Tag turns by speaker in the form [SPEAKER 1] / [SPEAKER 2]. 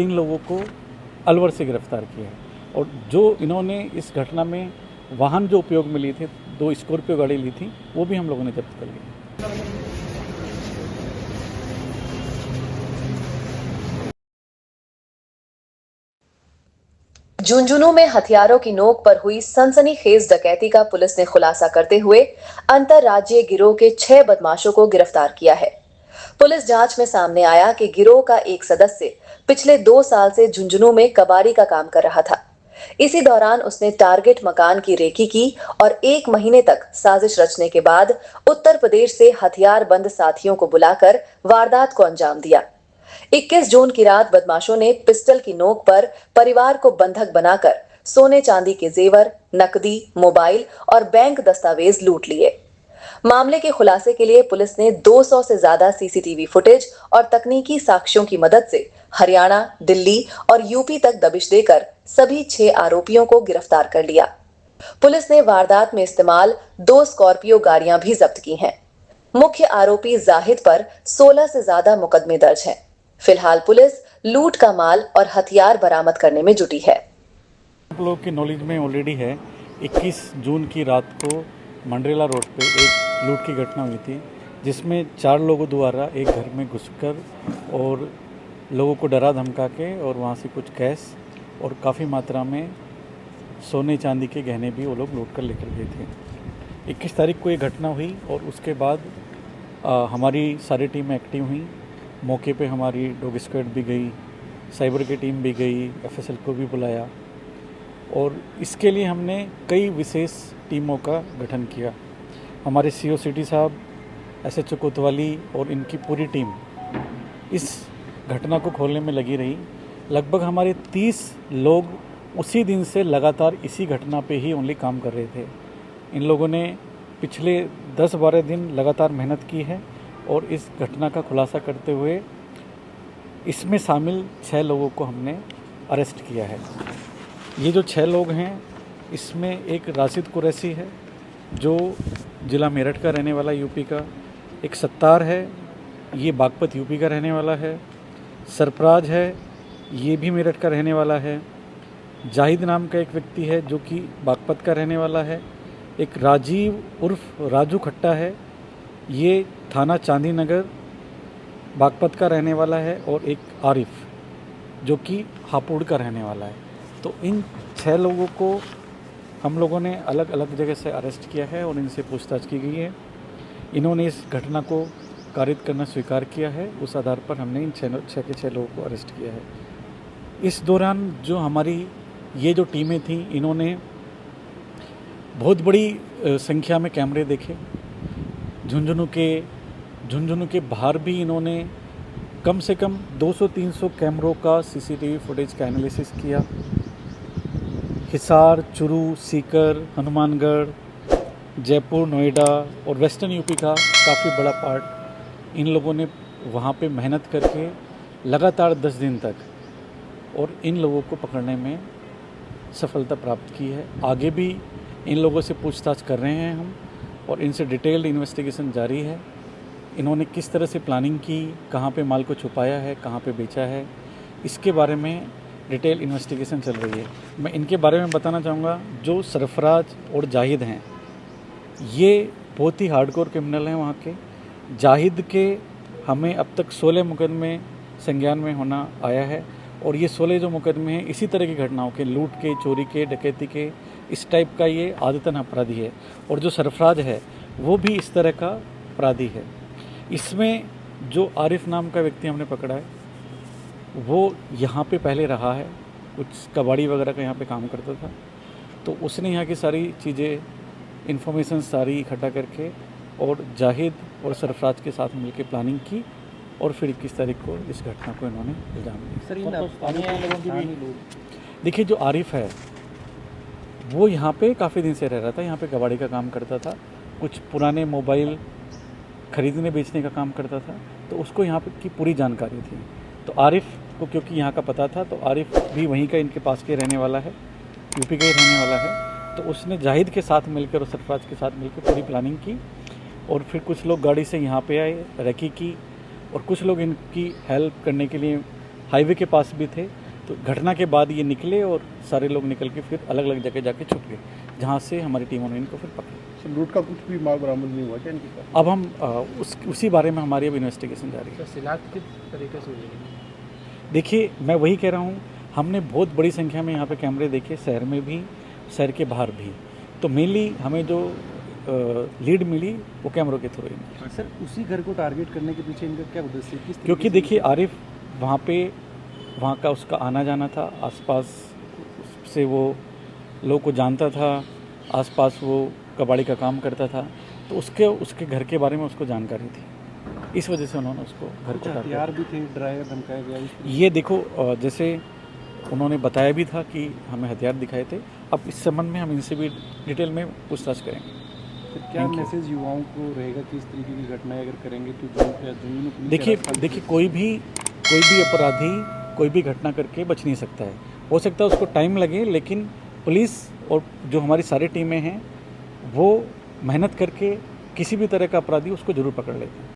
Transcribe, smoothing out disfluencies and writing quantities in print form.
[SPEAKER 1] 3 लोगों को अलवर से गिरफ्तार किया है और जो इन्होंने इस घटना में वाहन जो उपयोग में लिए थे, 2 स्कॉर्पियो गाड़ी ली थी, वो भी हम लोगों ने जब्त कर ली।
[SPEAKER 2] झुंझुनू में हथियारों की नोक पर हुई सनसनीखेज डकैती का पुलिस ने खुलासा करते हुए अंतरराज्यीय गिरोह के 6 बदमाशों को गिरफ्तार किया है। पुलिस जांच में सामने आया कि गिरोह का एक सदस्य पिछले 2 साल से झुंझुनू में कबाड़ी का काम कर रहा था। इसी दौरान उसने टारगेट मकान की रेकी की और 1 महीने तक साजिश रचने के बाद उत्तर प्रदेश से हथियार बंद साथियों को बुलाकर वारदात को अंजाम दिया। 21 जून की रात बदमाशों ने पिस्टल की नोक पर परिवार को बंधक बनाकर सोने चांदी के जेवर, नकदी, मोबाइल और बैंक दस्तावेज लूट लिए। मामले के खुलासे के लिए पुलिस ने 200 से ज्यादा सीसीटीवी फुटेज और तकनीकी साक्ष्यों की मदद से हरियाणा, दिल्ली और यूपी तक दबिश देकर सभी 6 आरोपियों को गिरफ्तार कर लिया। पुलिस ने वारदात में इस्तेमाल 2 स्कॉर्पियो गाड़ियां भी जब्त की हैं। मुख्य आरोपी जाहिद पर 16 से ज्यादा मुकदमे दर्ज हैं। फिलहाल पुलिस लूट का माल और हथियार बरामद करने में जुटी है।
[SPEAKER 1] आप लोगों की नॉलेज में ऑलरेडी है, 21 जून की रात को मंडरेला रोड पे एक लूट की घटना हुई थी, जिसमें 4 लोगों द्वारा एक घर में घुसकर और लोगों को डरा धमका के और वहाँ से कुछ कैश और काफ़ी मात्रा में सोने चांदी के गहने भी वो लोग लूट कर लेकर गए थे। 21 तारीख को ये घटना हुई और उसके बाद हमारी सारी टीम एक्टिव हुई। मौके पे हमारी डॉग स्क्वाड भी गई, साइबर की टीम भी गई, एफएसएल को भी बुलाया और इसके लिए हमने कई विशेष टीमों का गठन किया। हमारे सीओ सिटी साहब, एसएचओ कोतवाली और इनकी पूरी टीम इस घटना को खोलने में लगी रही। लगभग हमारे 30 लोग उसी दिन से लगातार इसी घटना पे ही ओनली काम कर रहे थे। इन लोगों ने पिछले 10-12 दिन लगातार मेहनत की है और इस घटना का खुलासा करते हुए इसमें शामिल 6 लोगों को हमने अरेस्ट किया है। ये जो 6 लोग हैं, इसमें एक राशिद कुरैशी है जो ज़िला मेरठ का रहने वाला यूपी का, एक सत्तार है, ये बागपत यूपी का रहने वाला है, सरफराज है, ये भी मेरठ का रहने वाला है, जाहिद नाम का एक व्यक्ति है जो कि बागपत का रहने वाला है, एक राजीव उर्फ राजू खट्टा है, ये थाना चांदी नगर बागपत का रहने वाला है, और एक आरिफ जो कि हापुड़ का रहने वाला है। तो इन 6 लोगों को हम लोगों ने अलग अलग जगह से अरेस्ट किया है और इनसे पूछताछ की गई है। इन्होंने इस घटना को कारित करना स्वीकार किया है, उस आधार पर हमने इन 6 के 6 लोगों को अरेस्ट किया है। इस दौरान जो हमारी ये जो टीमें थीं, इन्होंने बहुत बड़ी संख्या में कैमरे देखे। झुंझुनू के बाहर भी इन्होंने कम से कम 200-300 कैमरों का सीसीटीवी फुटेज का एनालिसिस किया। हिसार, चुरू, सीकर, हनुमानगढ़, जयपुर, नोएडा और वेस्टर्न यूपी का काफ़ी बड़ा पार्ट इन लोगों ने वहाँ पे मेहनत करके लगातार 10 दिन तक और इन लोगों को पकड़ने में सफलता प्राप्त की है। आगे भी इन लोगों से पूछताछ कर रहे हैं हम और इनसे डिटेल्ड इन्वेस्टिगेशन जारी है। इन्होंने किस तरह से प्लानिंग की, कहाँ पे माल को छुपाया है, कहाँ पे बेचा है, इसके बारे में डिटेल इन्वेस्टिगेशन चल रही है। मैं इनके बारे में बताना चाहूँगा, जो सरफराज और जाहिद हैं, ये बहुत ही हार्डकोर क्रिमिनल हैं वहाँ के। जाहिद के हमें अब तक 16 मुकदमे संज्ञान में होना आया है और ये 16 जो मुकदमे हैं इसी तरह की घटनाओं के, लूट के, चोरी के, डकैती के, इस टाइप का ये आदतन अपराधी है। और जो सरफराज है वो भी इस तरह का अपराधी है। इसमें जो आरिफ नाम का व्यक्ति हमने पकड़ा है, वो यहाँ पे पहले रहा है, कुछ कबाड़ी वगैरह का यहाँ पे काम करता था, तो उसने यहाँ की सारी चीज़ें, इन्फॉर्मेशन सारी इकट्ठा करके और जाहिद और सरफराज के साथ मिलकर प्लानिंग की और फिर 21 तारीख को इस घटना को इन्होंने इल्ज़ाम दिया। देखिए, जो आरिफ है वो यहाँ पे काफ़ी दिन से रह रहा था, यहाँ पे कबाड़ी का काम करता था, कुछ पुराने मोबाइल खरीदने बेचने का काम करता था, तो उसको यहाँ पे की पूरी जानकारी थी। तो आरिफ को क्योंकि यहाँ का पता था, तो आरिफ भी वहीं का, इनके पास के रहने वाला है, यूपी का ही रहने वाला है। तो उसने जाहिद के साथ मिलकर और सरफराज के साथ मिलकर पूरी प्लानिंग की और फिर कुछ लोग गाड़ी से यहाँ पे आए, रेकी की, और कुछ लोग इनकी हेल्प करने के लिए
[SPEAKER 3] हाईवे के पास भी थे। तो घटना के बाद ये निकले और सारे लोग निकल के फिर अलग अलग जगह जाके छुप गए, जहाँ से हमारी टीमों ने इनको फिर पकड़ा।
[SPEAKER 4] सर लूट का कुछ भी माल बरामद नहीं हुआ क्या इनके पास?
[SPEAKER 3] अब हम उसी बारे में हमारी अब इन्वेस्टिगेशन जारी है।
[SPEAKER 5] शिनाख्त किस तरीके से हुई है?
[SPEAKER 3] देखिए, मैं वही कह रहा हूँ, हमने बहुत बड़ी संख्या में यहाँ पे कैमरे देखे, शहर में भी, शहर के बाहर भी। तो मेनली हमें जो लीड मिली वो कैमरों के थ्रू ही मिली।
[SPEAKER 4] सर उसी घर को टारगेट करने के पीछे इनका क्या उद्देश्य है?
[SPEAKER 3] क्योंकि देखिए, आरिफ वहाँ का उसका आना जाना था, आसपास से वो लोगों को जानता था, आसपास वो कबाड़ी का काम करता था, तो उसके घर के बारे में उसको जानकारी थी, इस वजह से उन्होंने उसको घर को टारगेट।
[SPEAKER 4] हथियार भी थे, डराया धमकाया गया
[SPEAKER 3] ये देखो, जैसे उन्होंने बताया भी था कि हमें हथियार दिखाए थे। अब इस संबंध में हम इनसे भी डिटेल में पूछताछ करेंगे।
[SPEAKER 4] फिर क्या मैसेज युवाओं को रहेगा कि इस तरीके की घटनाएं अगर करेंगे तो जुर्माना?
[SPEAKER 3] देखिए कोई भी अपराधी कोई भी घटना करके बच नहीं सकता है। हो सकता है उसको टाइम लगे, लेकिन पुलिस और जो हमारी सारी टीमें हैं वो मेहनत करके किसी भी तरह का अपराधी उसको जरूर पकड़ लेते हैं।